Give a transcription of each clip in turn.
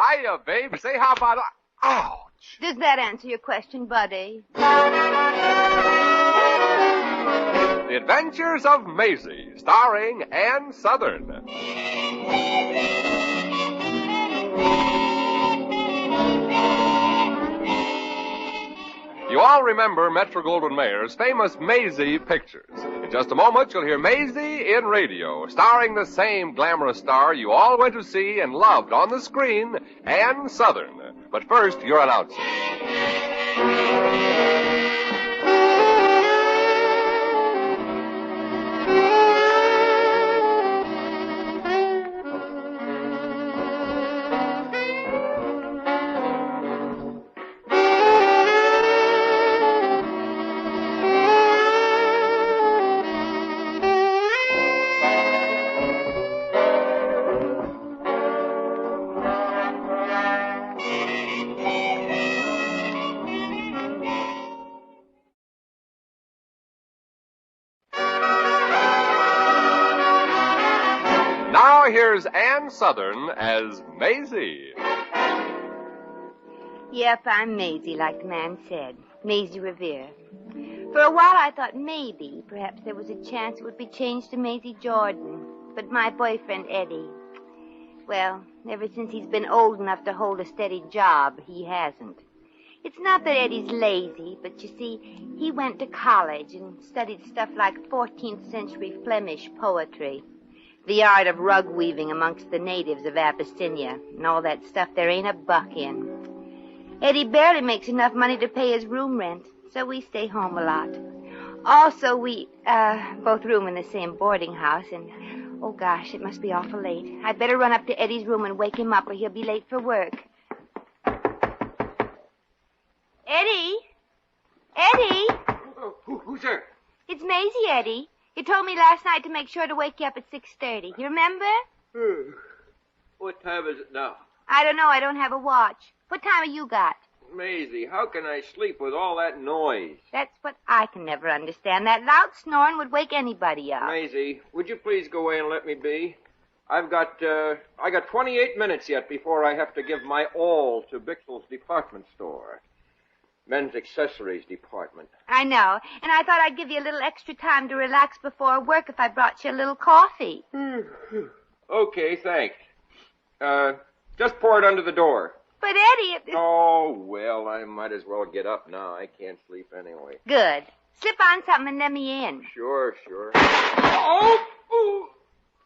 Hiya, babe. Say, how about... Ouch! Does that answer your question, buddy? The Adventures of Maisie, starring Ann Sothern. You all remember Metro-Goldwyn-Mayer's famous Maisie pictures. In just a moment, you'll hear Maisie in radio, starring the same glamorous star you all went to see and loved on the screen, Ann Sothern. But first, your announcer. Here's Ann Sothern as Maisie. Yep, I'm Maisie, like the man said. Maisie Revere. For a while I thought maybe, perhaps there was a chance it would be changed to Maisie Jordan. But my boyfriend, Eddie, well, ever since he's been old enough to hold a steady job, he hasn't. It's not that Eddie's lazy, but you see, he went to college and studied stuff like 14th century Flemish poetry. The art of rug weaving amongst the natives of Abyssinia, and all that stuff there ain't a buck in. Eddie barely makes enough money to pay his room rent, so we stay home a lot. Also, we, both room in the same boarding house, and, oh gosh, it must be awful late. I'd better run up to Eddie's room and wake him up or he'll be late for work. Eddie? Eddie? Who's there? It's Maisie, Eddie. You told me last night to make sure to wake you up at 6:30. You remember? What time is it now? I don't know. I don't have a watch. What time have you got? Maisie, how can I sleep with all that noise? That's what I can never understand. That loud snoring would wake anybody up. Maisie, would you please go away and let me be? I got 28 minutes yet before I have to give my all to Bixel's department store. Men's accessories department. I know. And I thought I'd give you a little extra time to relax before work if I brought you a little coffee. Okay, thanks. Just pour it under the door. But, Eddie, Oh, well, I might as well get up now. I can't sleep anyway. Good. Slip on something and let me in. Sure. Oh! Ooh.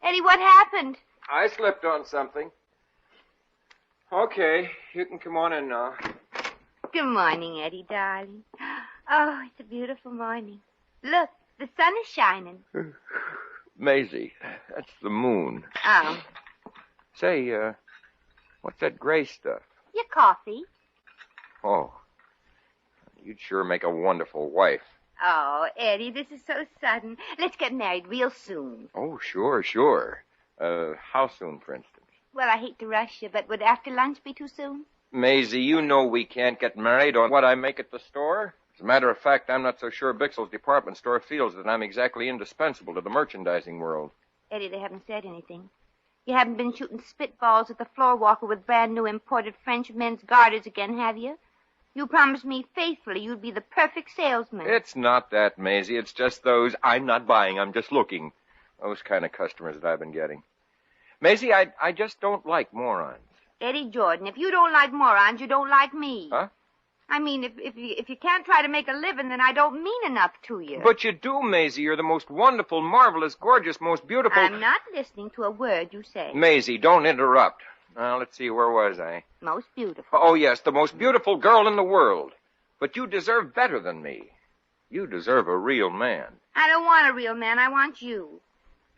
Eddie, what happened? I slipped on something. Okay, you can come on in now. Good morning, Eddie, darling. Oh, it's a beautiful morning. Look, the sun is shining. Maisie, that's the moon. Oh. Say, what's that gray stuff? Your coffee. Oh, you'd sure make a wonderful wife. Oh, Eddie, this is so sudden. Let's get married real soon. Oh, sure. How soon, for instance? Well, I hate to rush you, but would after lunch be too soon? Maisie, you know we can't get married on what I make at the store. As a matter of fact, I'm not so sure Bixel's department store feels that I'm exactly indispensable to the merchandising world. Eddie, they haven't said anything. You haven't been shooting spitballs at the floor walker with brand new imported French men's garters again, have you? You promised me faithfully you'd be the perfect salesman. It's not that, Maisie. It's just those, I'm not buying, I'm just looking. Those kind of customers that I've been getting. Maisie, I just don't like morons. Eddie Jordan, if you don't like morons, you don't like me. Huh? I mean, if you can't try to make a living, then I don't mean enough to you. But you do, Maisie. You're the most wonderful, marvelous, gorgeous, most beautiful... I'm not listening to a word you say. Maisie, don't interrupt. Now, let's see, where was I? Most beautiful. Oh, yes, the most beautiful girl in the world. But you deserve better than me. You deserve a real man. I don't want a real man. I want you.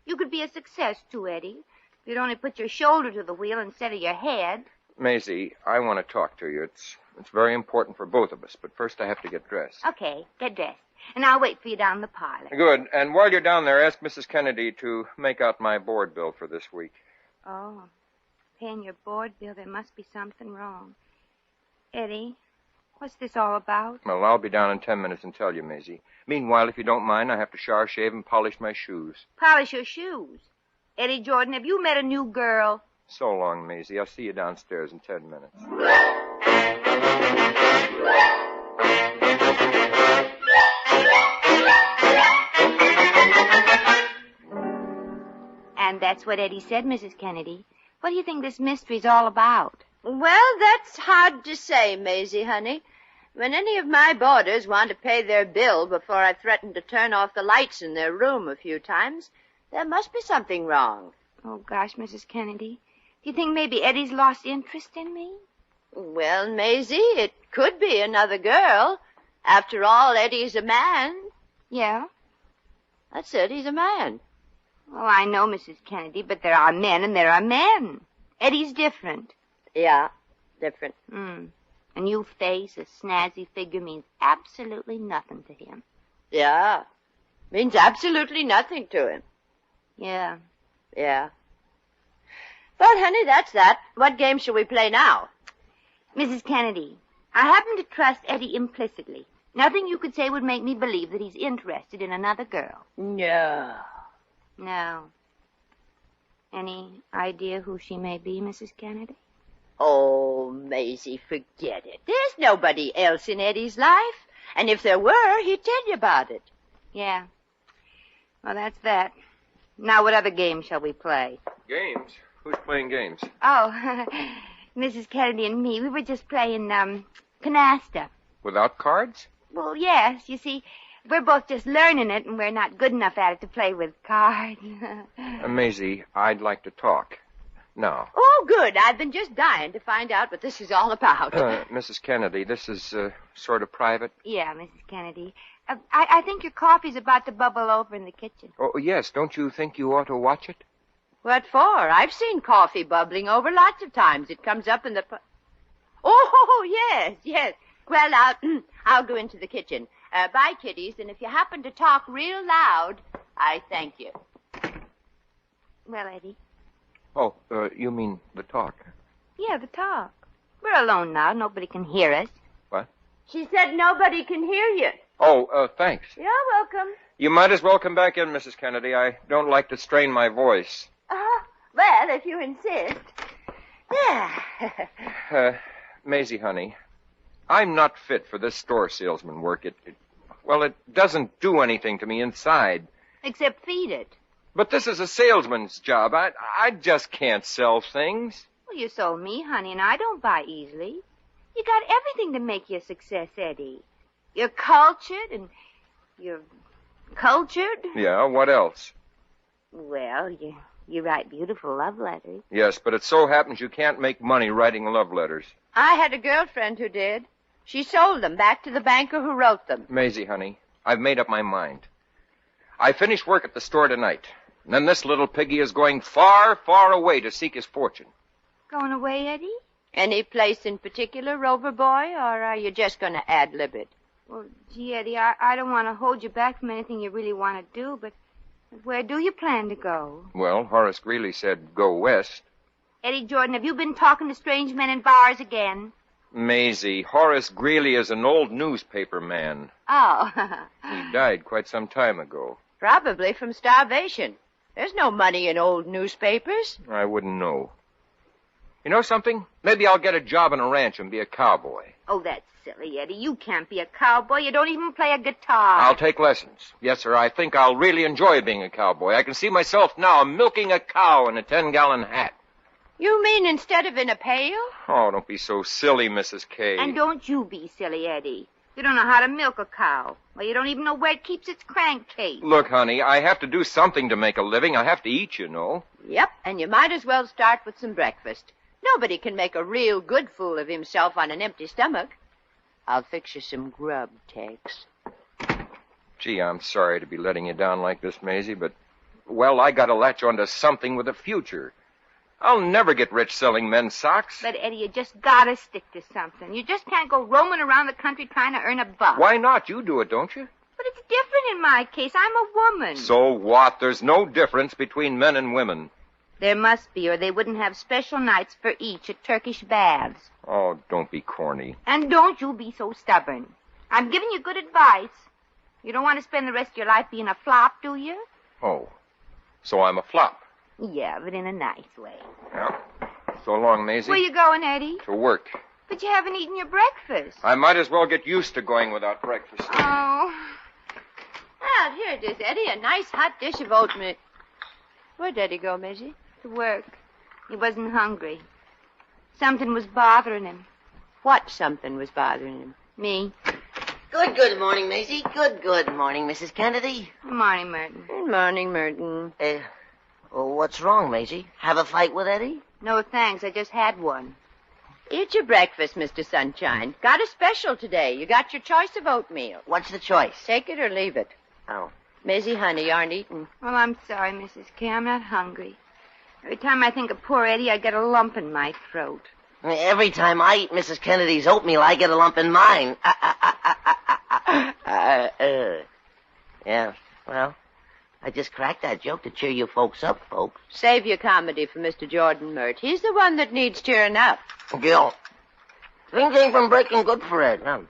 You could be a success, too, Eddie. If you'd only put your shoulder to the wheel instead of your head. Maisie, I want to talk to you. It's very important for both of us, but first I have to get dressed. Okay, get dressed. And I'll wait for you down in the parlor. Good. And while you're down there, ask Mrs. Kennedy to make out my board bill for this week. Oh, paying your board bill, there must be something wrong. Eddie, what's this all about? Well, I'll be down in 10 minutes and tell you, Maisie. Meanwhile, if you don't mind, I have to shower, shave, and polish my shoes. Polish your shoes? Eddie Jordan, have you met a new girl? So long, Maisie. I'll see you downstairs in 10 minutes. And that's what Eddie said, Mrs. Kennedy. What do you think this mystery's all about? Well, that's hard to say, Maisie, honey. When any of my boarders want to pay their bill before I threaten to turn off the lights in their room a few times, there must be something wrong. Oh, gosh, Mrs. Kennedy. Do you think maybe Eddie's lost interest in me? Well, Maisie, it could be another girl. After all, Eddie's a man. Yeah? That's it, he's a man. Oh, I know, Mrs. Kennedy, but there are men and there are men. Eddie's different. Yeah, different. A new face, a snazzy figure means absolutely nothing to him. Yeah, means absolutely nothing to him. Yeah. Yeah. But, honey, that's that. What game shall we play now? Mrs. Kennedy, I happen to trust Eddie implicitly. Nothing you could say would make me believe that he's interested in another girl. No. No. Any idea who she may be, Mrs. Kennedy? Oh, Maisie, forget it. There's nobody else in Eddie's life. And if there were, he'd tell you about it. Yeah. Well, that's that. Now, what other game shall we play? Games? Who's playing games? Oh, Mrs. Kennedy and me, we were just playing, canasta. Without cards? Well, yes. You see, we're both just learning it, and we're not good enough at it to play with cards. Maisie, I'd like to talk. Now. Oh, good. I've been just dying to find out what this is all about. Mrs. Kennedy, this is sort of private. Yeah, Mrs. Kennedy. I think your coffee's about to bubble over in the kitchen. Oh, yes. Don't you think you ought to watch it? What for? I've seen coffee bubbling over lots of times. It comes up in the... Oh, yes. Well, I'll go into the kitchen. Bye, kiddies, and if you happen to talk real loud, I thank you. Well, Eddie? Oh, you mean the talk? Yeah, the talk. We're alone now. Nobody can hear us. What? She said nobody can hear you. Oh, thanks. You're welcome. You might as well come back in, Mrs. Kennedy. I don't like to strain my voice. Well, if you insist. Yeah. Maisie, honey, I'm not fit for this store salesman work. It doesn't do anything to me inside. Except feed it. But this is a salesman's job. I just can't sell things. Well, you sold me, honey, and I don't buy easily. You got everything to make you a success, Eddie. You're cultured, and you're cultured. Yeah, what else? Well, you write beautiful love letters. Yes, but it so happens you can't make money writing love letters. I had a girlfriend who did. She sold them back to the banker who wrote them. Maisie, honey, I've made up my mind. I finished work at the store tonight, and then this little piggy is going far, far away to seek his fortune. Going away, Eddie? Any place in particular, Rover Boy, or are you just going to ad-lib it? Well, gee, Eddie, I don't want to hold you back from anything you really want to do, but where do you plan to go? Well, Horace Greeley said go west. Eddie Jordan, have you been talking to strange men in bars again? Maisie, Horace Greeley is an old newspaper man. Oh. He died quite some time ago. Probably from starvation. There's no money in old newspapers. I wouldn't know. You know something? Maybe I'll get a job on a ranch and be a cowboy. Oh, that's silly, Eddie. You can't be a cowboy. You don't even play a guitar. I'll take lessons. Yes, sir, I think I'll really enjoy being a cowboy. I can see myself now milking a cow in a 10-gallon hat. You mean instead of in a pail? Oh, don't be so silly, Mrs. K. And don't you be silly, Eddie. You don't know how to milk a cow. Well, you don't even know where it keeps its crankcase. Look, honey, I have to do something to make a living. I have to eat, you know. Yep, and you might as well start with some breakfast. Nobody can make a real good fool of himself on an empty stomach. I'll fix you some grub, Tex. Gee, I'm sorry to be letting you down like this, Maisie, but, well, I gotta latch onto something with a future. I'll never get rich selling men's socks. But, Eddie, you just gotta stick to something. You just can't go roaming around the country trying to earn a buck. Why not? You do it, don't you? But it's different in my case. I'm a woman. So what? There's no difference between men and women. There must be, or they wouldn't have special nights for each at Turkish baths. Oh, don't be corny. And don't you be so stubborn. I'm giving you good advice. You don't want to spend the rest of your life being a flop, do you? Oh, so I'm a flop. Yeah, but in a nice way. Yeah. So long, Maisie. Where you going, Eddie? To work. But you haven't eaten your breakfast. I might as well get used to going without breakfast. Oh. Well, here it is, Eddie. A nice hot dish of oatmeal. Where'd Eddie go, Maisie? To work. He wasn't hungry. Something was bothering him. What something was bothering him? Me. Good morning, Maisie. Good morning, Mrs. Kennedy. Good morning, Merton. Good morning, Merton. What's wrong, Maisie? Have a fight with Eddie? No, thanks. I just had one. Eat your breakfast, Mr. Sunshine. Got a special today. You got your choice of oatmeal. What's the choice? Take it or leave it. Oh. Maisie, honey, you aren't eating. Well, I'm sorry, Mrs. K. I'm not hungry. Every time I think of poor Eddie, I get a lump in my throat. Every time I eat Mrs. Kennedy's oatmeal, I get a lump in mine. Yeah, well, I just cracked that joke to cheer you folks up, folks. Save your comedy for Mr. Jordan, Mert. He's the one that needs cheering up. Gil, things ain't been breaking good for Ed. No.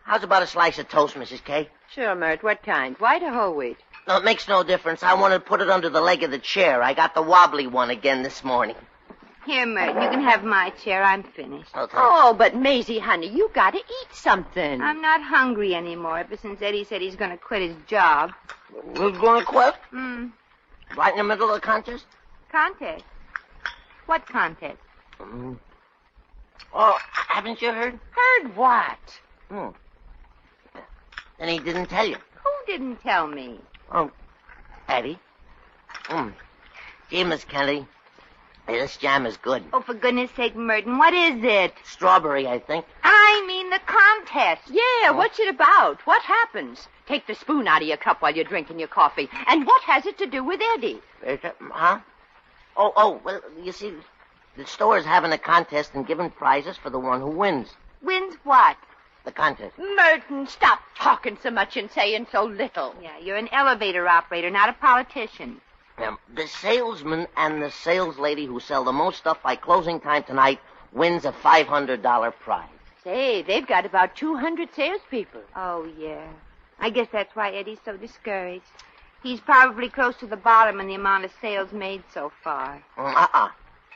How's about a slice of toast, Mrs. K? Sure, Mert. What kind? White or whole wheat? No, it makes no difference. I want to put it under the leg of the chair. I got the wobbly one again this morning. Here, Merton, you can have my chair. I'm finished. Okay. Oh, but Maisie, honey, you gotta eat something. I'm not hungry anymore ever since Eddie said he's going to quit his job. We're going to quit? Hmm. Right in the middle of the contest? Contest? What contest? Oh, haven't you heard? Heard what? And he didn't tell you. Who didn't tell me? Oh, Eddie. Gee, Miss Kennedy, this jam is good. Oh, for goodness sake, Merton, what is it? Strawberry, I think. I mean the contest. Yeah, what's it about? What happens? Take the spoon out of your cup while you're drinking your coffee. And what has it to do with Eddie? Huh? Oh, well, you see, the store's having a contest and giving prizes for the one who wins. Wins what? The contest. Merton, stop talking so much and saying so little. Yeah, you're an elevator operator, not a politician. The salesman and the sales lady who sell the most stuff by closing time tonight wins a $500 prize. Say, they've got about 200 salespeople. Oh, yeah. I guess that's why Eddie's so discouraged. He's probably close to the bottom in the amount of sales made so far.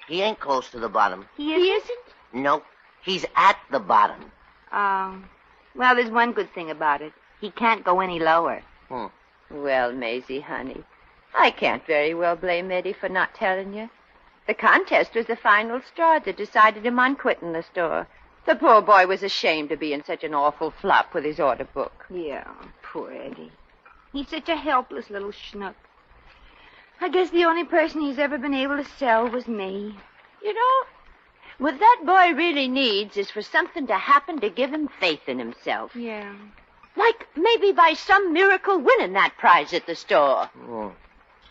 He ain't close to the bottom. He isn't? Nope. He's at the bottom. Oh. Well, there's one good thing about it. He can't go any lower. Well, Maisie, honey, I can't very well blame Eddie for not telling you. The contest was the final straw that decided him on quitting the store. The poor boy was ashamed to be in such an awful flop with his order book. Yeah, poor Eddie. He's such a helpless little schnook. I guess the only person he's ever been able to sell was me. You know, what that boy really needs is for something to happen to give him faith in himself. Yeah. Like maybe by some miracle winning that prize at the store.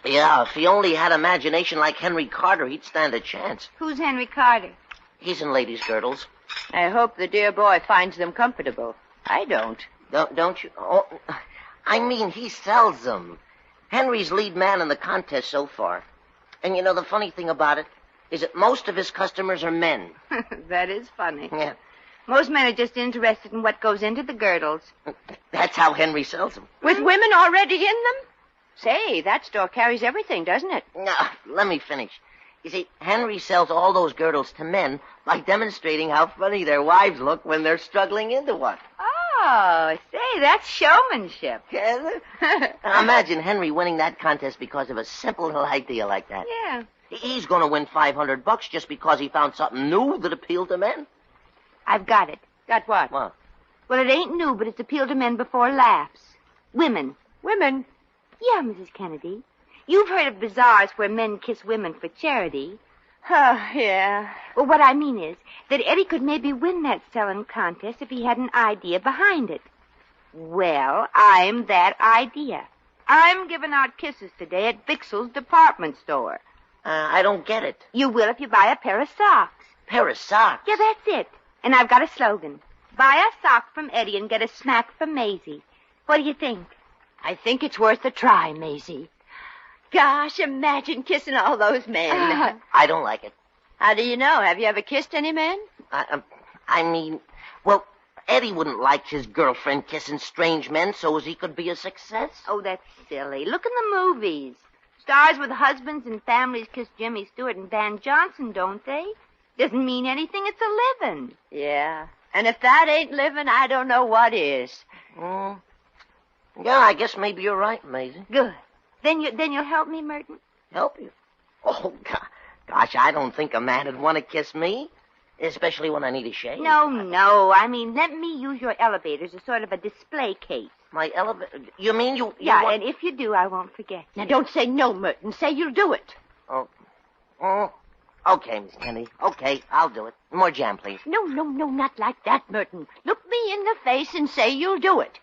Yeah, if he only had imagination like Henry Carter, he'd stand a chance. Who's Henry Carter? He's in ladies' girdles. I hope the dear boy finds them comfortable. I don't. Don't you? Oh, I mean, he sells them. Henry's lead man in the contest so far. And you know, the funny thing about it is that most of his customers are men. That is funny. Yeah. Most men are just interested in what goes into the girdles. That's how Henry sells them. With women already in them? Say, that store carries everything, doesn't it? Now, let me finish. You see, Henry sells all those girdles to men by demonstrating how funny their wives look when they're struggling into one. Oh, say, that's showmanship. Now, imagine Henry winning that contest because of a simple little idea like that. Yeah. He's going to win $500 just because he found something new that appealed to men. I've got it. Got what? What? Well, it ain't new, but it's appealed to men before laughs. Women. Women? Yeah, Mrs. Kennedy. You've heard of bazaars where men kiss women for charity. Oh, yeah. Well, what I mean is that Eddie could maybe win that selling contest if he had an idea behind it. Well, I'm that idea. I'm giving out kisses today at Bixel's department store. I don't get it. You will if you buy a pair of socks. Pair of socks? Yeah, that's it. And I've got a slogan. Buy a sock from Eddie and get a smack from Maisie. What do you think? I think it's worth a try, Maisie. Gosh, imagine kissing all those men. I don't like it. How do you know? Have you ever kissed any men? I mean, well, Eddie wouldn't like his girlfriend kissing strange men so as he could be a success. Oh, that's silly. Look in the movies. Stars with husbands and families kiss Jimmy Stewart and Van Johnson, don't they? Doesn't mean anything. It's a living. Yeah. And if that ain't living, I don't know what is. Yeah, I guess maybe you're right, Maisie. Good. Then you'll help me, Merton? Help you? Oh, gosh, I don't think a man would want to kiss me, especially when I need a shave. No. I mean, let me use your elevator as a sort of a display case. My elevator? You mean you Yeah, want... and if you do, I won't forget. Now, don't say no, Merton. Say you'll do it. Oh, okay, Miss Kennedy. Okay, I'll do it. More jam, please. No, not like that, Merton. Look me in the face and say you'll do it.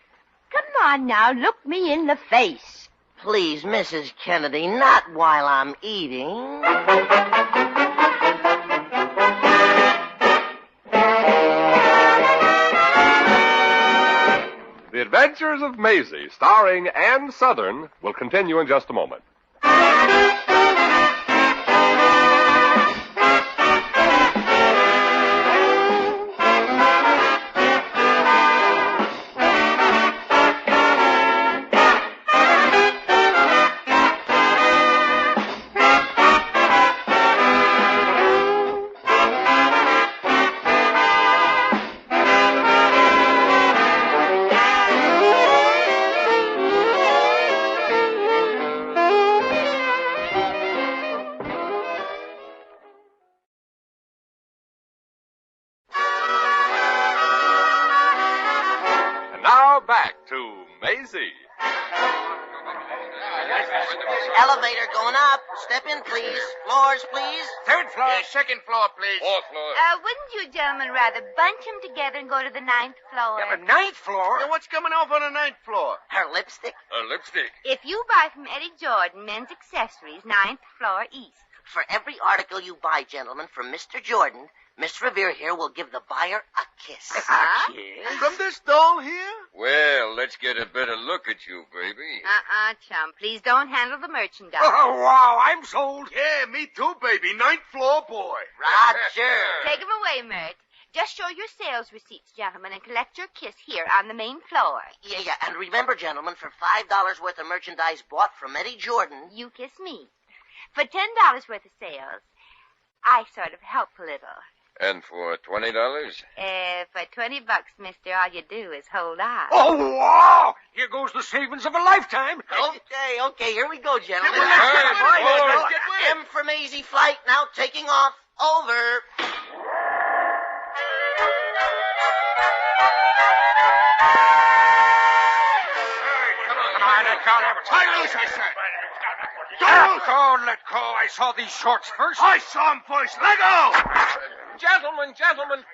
Come on now, look me in the face. Please, Mrs. Kennedy, not while I'm eating. The Adventures of Maisie, starring Ann Sothern, will continue in just a moment. Back to Maisie. Elevator going up. Step in, please. Floors, please. Third floor. Second floor, please. Fourth floor. Wouldn't you gentlemen rather bunch them together and go to the 9th floor? Yeah, but ninth floor? Yeah, what's coming off on the ninth floor? Her lipstick. Lipstick. If you buy from Eddie Jordan men's accessories, 9th floor east. For every article you buy, gentlemen, from Mr. Jordan, Miss Revere here will give the buyer a kiss. Yes. From this doll here? Well, let's get a better look at you, baby. Chum. Please don't handle the merchandise. Oh, wow, I'm sold. Yeah, me too, baby. Ninth floor boy. Roger. Take them away, Mert. Just show your sales receipts, gentlemen, and collect your kiss here on the main floor. Yeah. And remember, gentlemen, for $5 worth of merchandise bought from Eddie Jordan... You kiss me. For $10 worth of sales, I sort of help a little. And for $20? For $20, mister, all you do is hold on. Oh, wow! Here goes the savings of a lifetime. Okay, here we go, gentlemen. Let's get with it. M for Maisie flight, now taking off. Over. Come on, let go. Tie loose, I said. Let go. I saw these shorts first. I saw them first. Let go. Gentlemen,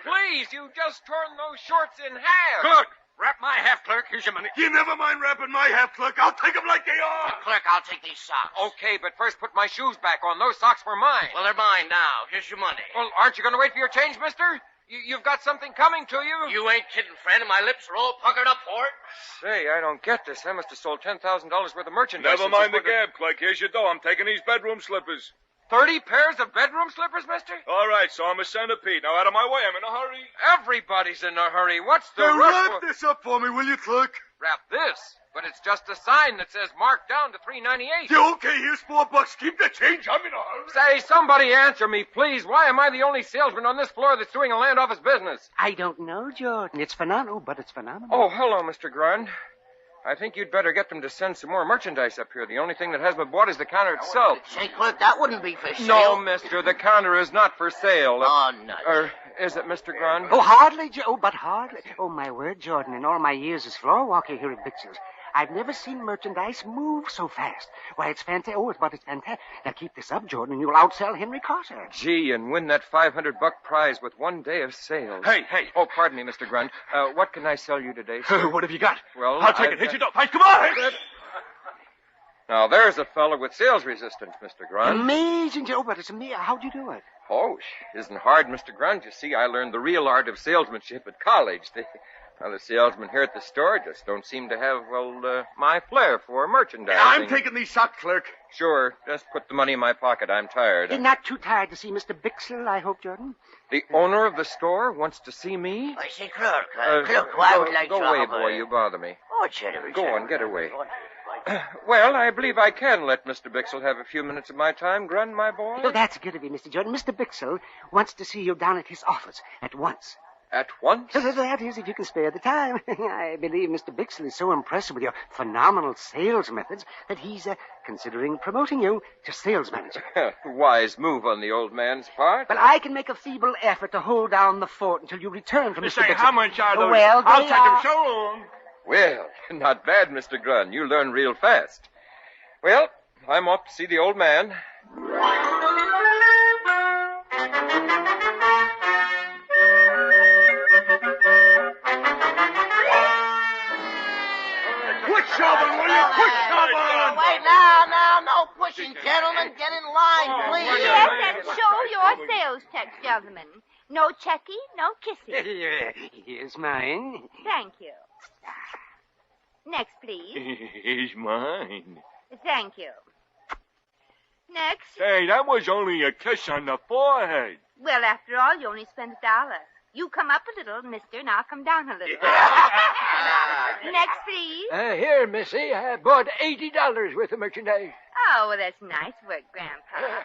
please. You just turned those shorts in half. Good. Wrap my half, clerk. Here's your money. You never mind wrapping my half, clerk. I'll take them like they are. Clerk, I'll take these socks. Okay, but first put my shoes back on. Those socks were mine. Well, they're mine now. Here's your money. Well, aren't you going to wait for your change, mister? You've got something coming to you? You ain't kidding, friend. My lips are all puckered up for it. Say, I don't get this. I must have sold $10,000 worth of merchandise. Never mind the gab, clerk. Here's your dough. I'm taking these bedroom slippers. 30 pairs of bedroom slippers, mister? All right, so I'm a centipede. Now, out of my way. I'm in a hurry. Everybody's in a hurry. What's the Now, rush wrap for? this up for me, will you, clerk? Wrap this? But it's just a sign that says marked down to $3.98. Yeah, okay, here's $4. Keep the change. I'm in a hurry. Say, somebody answer me, please. Why am I the only salesman on this floor that's doing a land office business? I don't know, Jordan. It's phenomenal, but it's phenomenal. Oh, hello, Mr. Grund. I think you'd better get them to send some more merchandise up here. The only thing that hasn't been bought is the counter itself. Say, clerk, that wouldn't be for sale. No, mister, the counter is not for sale. Oh, no. Or is it, Mr. Grund? Oh, hardly, but hardly. Oh, my word, Jordan, in all my years as floor walker here at Bixler's, I've never seen merchandise move so fast. Why, it's fantastic. Oh, it's fantastic. Now, keep this up, Jordan, and you'll outsell Henry Carter. Gee, and win that $500 prize with one day of sales. Hey. Oh, pardon me, Mr. Grund. What can I sell you today, sir? What have you got? Well, I'll take it. Hit your dough. Come on. Now, there's a fellow with sales resistance, Mr. Grund. Amazing, Joe, but it's me. How'd you do it? Oh, isn't hard, Mr. Grund. You see, I learned the real art of salesmanship at college. The salesmen here at the store just don't seem to have, my flair for merchandising. I'm taking these socks, clerk. Sure. Just put the money in my pocket. I'm tired. You're not too tired to see Mr. Bixler, I hope, Jordan? The owner of the store wants to see me? I say, clerk, I would like Go to away, have boy. You bother me. Oh, Jerry. Go on, get away. Well, I believe I can let Mr. Bixel have a few minutes of my time, Grun, my boy. Oh, that's good of you, Mr. Jordan. Mr. Bixel wants to see you down at his office at once. At once? That is, if you can spare the time. I believe Mr. Bixel is so impressed with your phenomenal sales methods that he's considering promoting you to sales manager. Wise move on the old man's part. But I can make a feeble effort to hold down the fort until you return from Mr. Bixel. How much are those? Well, I'll they take are... them so long. Well, not bad, Mr. Grun. You learn real fast. Well, I'm off to see the old man. Quit shoving, will you? Quit shoving! Wait, now, no pushing, gentlemen. Get in line, please. Yes, and show your sales tax, gentlemen. No checky, no kissing. Here's mine. Thank you. Next, please. He's mine. Thank you. Next. Say, that was only a kiss on the forehead. Well, after all, you only spent $1. You come up a little, mister, and I'll come down a little. Next, please. Here, Missy. I bought $80 worth of merchandise. Oh, well, that's nice work, Grandpa.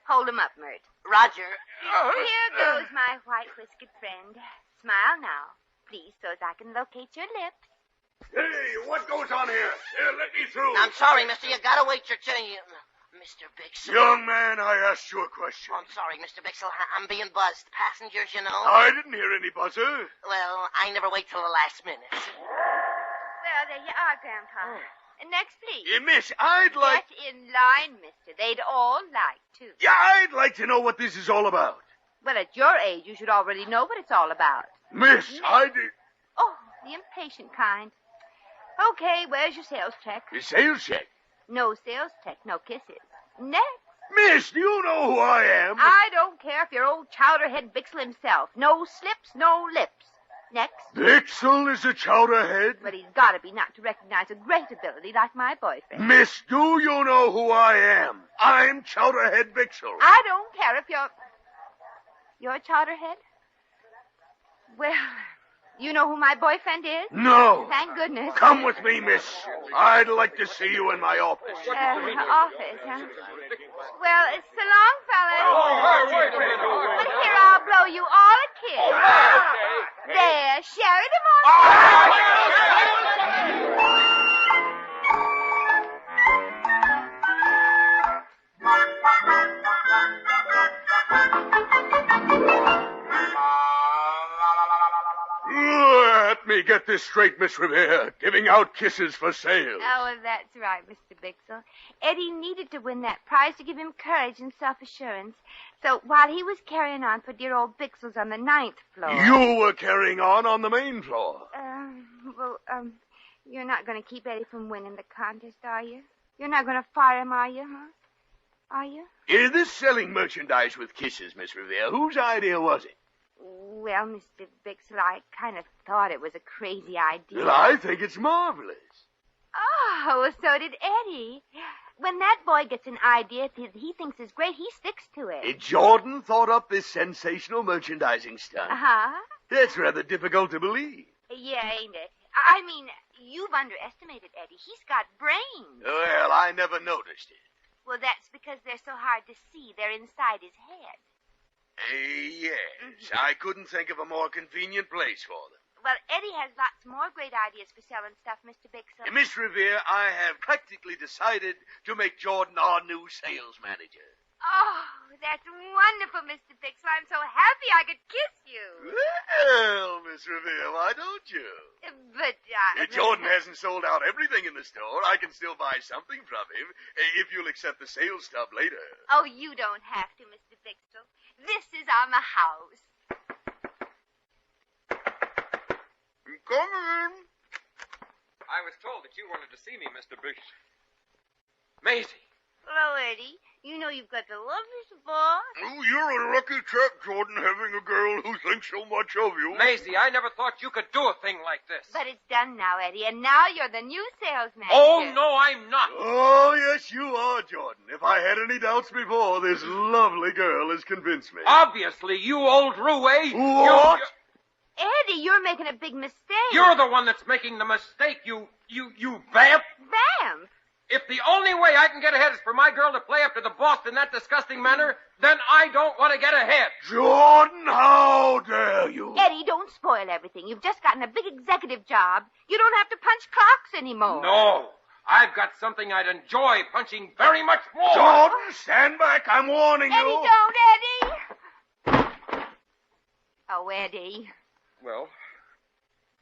Hold 'em up, Mert. Roger. Here goes my white-whiskered friend. Smile now, please, so as I can locate your lips. Hey, what goes on here? Here, let me through. I'm sorry, mister. You gotta wait your turn. Mr. Bixel. Young man, I asked you a question. Oh, I'm sorry, Mr. Bixel. I'm being buzzed. Passengers, you know. I didn't hear any buzzer. Well, I never wait till the last minute. Well, there you are, Grandpa. Next, please. Miss, I'd like... Get in line, mister. They'd all like to. Yeah, I'd like to know what this is all about. Well, at your age, you should already know what it's all about. Miss, I did... Oh, the impatient kind. Okay, where's your sales check? The sales check. No sales check, no kisses. Next. Miss, do you know who I am? I don't care if you're old chowderhead Bixel himself. No slips, no lips. Next. Bixel is a chowderhead? But he's got to be not to recognize a great ability like my boyfriend. Miss, do you know who I am? I'm Chowderhead Bixel. I don't care if you're Chowderhead? Well, you know who my boyfriend is? No. Thank goodness. Come with me, miss. I'd like to see you in my office. Office, huh? Well, it's so long, fellas. Wait a minute. But here, I'll blow you all a kiss. There, share it among Let me get this straight, Miss Revere. Giving out kisses for sale. Oh, well, that's right, Mr. Bixel. Eddie needed to win that prize to give him courage and self-assurance. So while he was carrying on for dear old Bixel's on the 9th floor... You were carrying on the main floor. You're not going to keep Eddie from winning the contest, are you? You're not going to fire him, are you, huh? Are you? Is this selling merchandise with kisses, Miss Revere? Whose idea was it? Well, Mr. Bixel, I kind of thought it was a crazy idea. Well, I think it's marvelous. Oh, so did Eddie. When that boy gets an idea that he thinks is great, he sticks to it. Jordan thought up this sensational merchandising stunt. Uh-huh. That's rather difficult to believe. Yeah, ain't it? I mean, you've underestimated Eddie. He's got brains. Well, I never noticed it. Well, that's because they're so hard to see. They're inside his head. Yes. I couldn't think of a more convenient place for them. Well, Eddie has lots more great ideas for selling stuff, Mr. Bixel. Miss Revere, I have practically decided to make Jordan our new sales manager. Oh, that's wonderful, Mr. Bixel. I'm so happy I could kiss you. Well, Miss Revere, why don't you? But, Jordan hasn't sold out everything in the store. I can still buy something from him if you'll accept the sales stub later. Oh, you don't have to, Mr. Bixel. This is on the house. Come in. I was told that you wanted to see me, Mr. Bixel. Maisie. Hello, Eddie. You know you've got the loveliest boss. Oh, you're a lucky chap, Jordan, having a girl who thinks so much of you. Maisie, I never thought you could do a thing like this. But it's done now, Eddie, and now you're the new sales manager. Oh, no, I'm not. Oh, yes, you are, Jordan. If I had any doubts before, this lovely girl has convinced me. Obviously, you old roue. What? Eddie, you're making a big mistake. You're the one that's making the mistake, you vamp. Vamp? If the only way I can get ahead is for my girl to play up to the boss in that disgusting manner, then I don't want to get ahead. Jordan, how dare you? Eddie, don't spoil everything. You've just gotten a big executive job. You don't have to punch clocks anymore. No. I've got something I'd enjoy punching very much more. Jordan, stand back. I'm warning Eddie, you. don't, Eddie! Oh, Eddie. Well,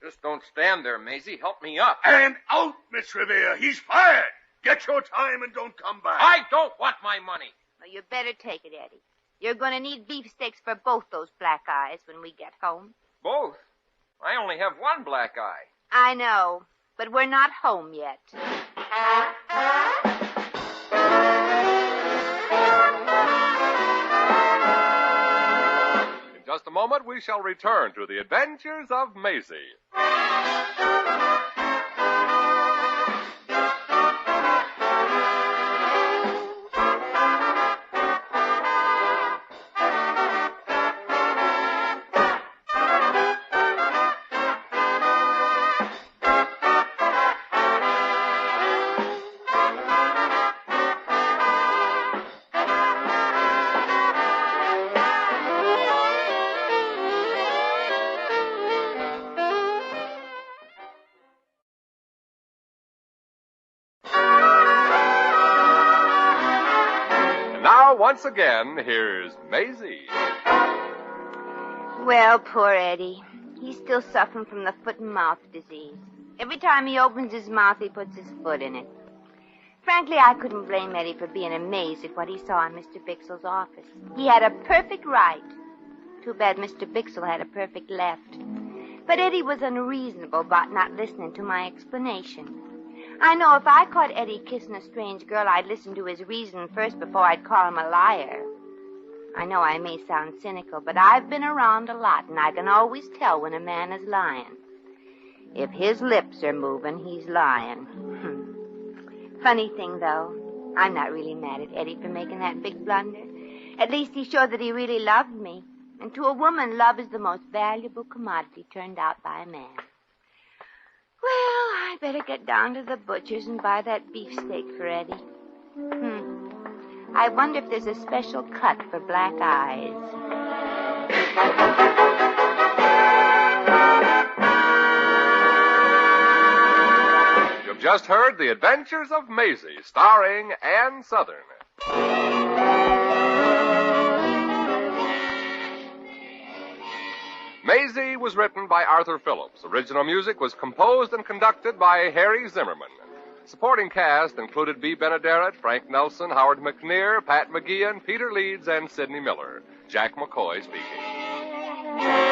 just don't stand there, Maisie. Help me up. And out, Miss Revere. He's fired. Get your time and don't come back. I don't want my money. Well, you better take it, Eddie. You're going to need beefsteaks for both those black eyes when we get home. Both? I only have one black eye. I know, but we're not home yet. In just a moment, we shall return to the Adventures of Maisie. Once again, here's Maisie. Well, poor Eddie. He's still suffering from the foot and mouth disease. Every time he opens his mouth, he puts his foot in it. Frankly, I couldn't blame Eddie for being amazed at what he saw in Mr. Bixel's office. He had a perfect right. Too bad Mr. Bixel had a perfect left. But Eddie was unreasonable about not listening to my explanation. I know if I caught Eddie kissing a strange girl, I'd listen to his reason first before I'd call him a liar. I know I may sound cynical, but I've been around a lot, and I can always tell when a man is lying. If his lips are moving, he's lying. Funny thing, though, I'm not really mad at Eddie for making that big blunder. At least he showed that he really loved me. And to a woman, love is the most valuable commodity turned out by a man. Well, I better get down to the butcher's and buy that beefsteak for Eddie. I wonder if there's a special cut for black eyes. You've just heard The Adventures of Maisie, starring Ann Sothern. Maisie was written by Arthur Phillips. Original music was composed and conducted by Harry Zimmerman. Supporting cast included B. Benaderet, Frank Nelson, Howard McNear, Pat McGeehan, Peter Leeds, and Sidney Miller. Jack McCoy speaking.